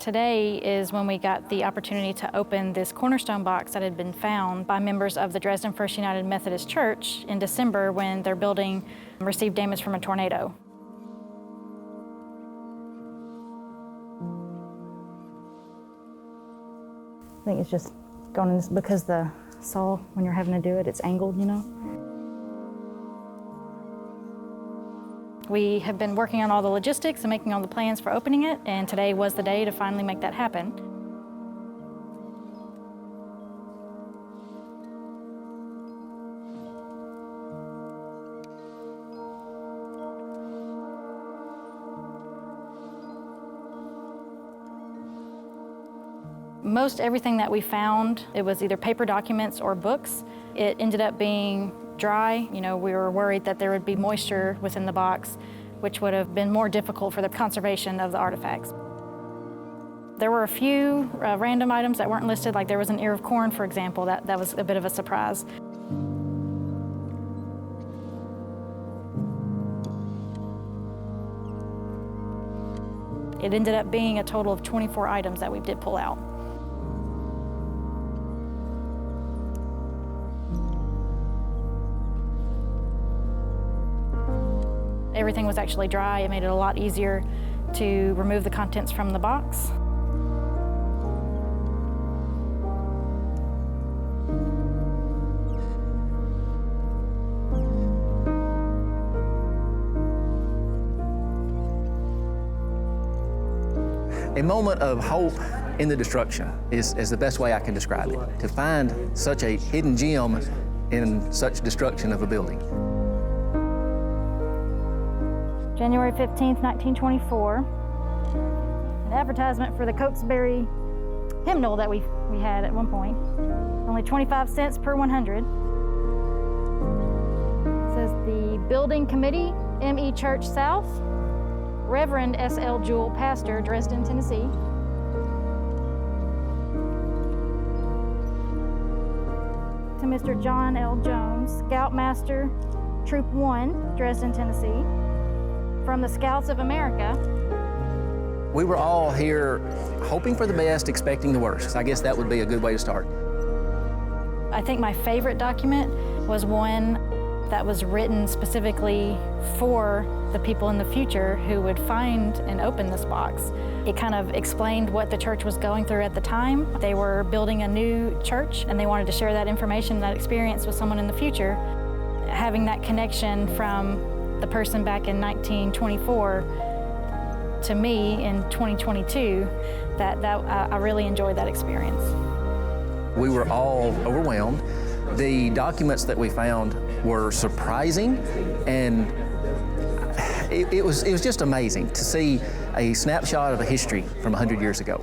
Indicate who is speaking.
Speaker 1: Today is when we got the opportunity to open this Cornerstone box that had been found by members of the Dresden First United Methodist Church in December when their building received damage from a tornado. I think it's just going in this, because the saw, when you're having to do it, it's angled, you know. We have been working on all the logistics and making all the plans for opening it, and today was the day to finally make that happen. Most everything that we found, it was either paper documents or books. It ended up being dry. You know, we were worried that there would be moisture within the box, which would have been more difficult for the conservation of the artifacts. There were a few random items that weren't listed, like there was an ear of corn, for example. That was a bit of a surprise. It ended up being a total of 24 items that we did pull out. Everything was actually dry. It made it a lot easier to remove the contents from the box.
Speaker 2: A moment of hope in the destruction is the best way I can describe it. To find such a hidden gem in such destruction of a building.
Speaker 1: January 15th, 1924, an advertisement for the Cokesbury hymnal that we had at one point. Only 25 cents per 100. It says the Building Committee, M.E. Church South, Reverend S.L. Jewell, Pastor, Dresden, Tennessee. To Mr. John L. Jones, Scoutmaster, Troop 1, Dresden, Tennessee. From the Scouts of America.
Speaker 2: We were all here hoping for the best, expecting the worst. I guess that would be a good way to start.
Speaker 1: I think my favorite document was one that was written specifically for the people in the future who would find and open this box. It kind of explained what the church was going through at the time. They were building a new church and they wanted to share that information, that experience with someone in the future. Having that connection from the person back in 1924 to me in 2022, I really enjoyed that experience.
Speaker 2: We were all overwhelmed. The documents that we found were surprising, and it was just amazing to see a snapshot of a history from 100 years ago.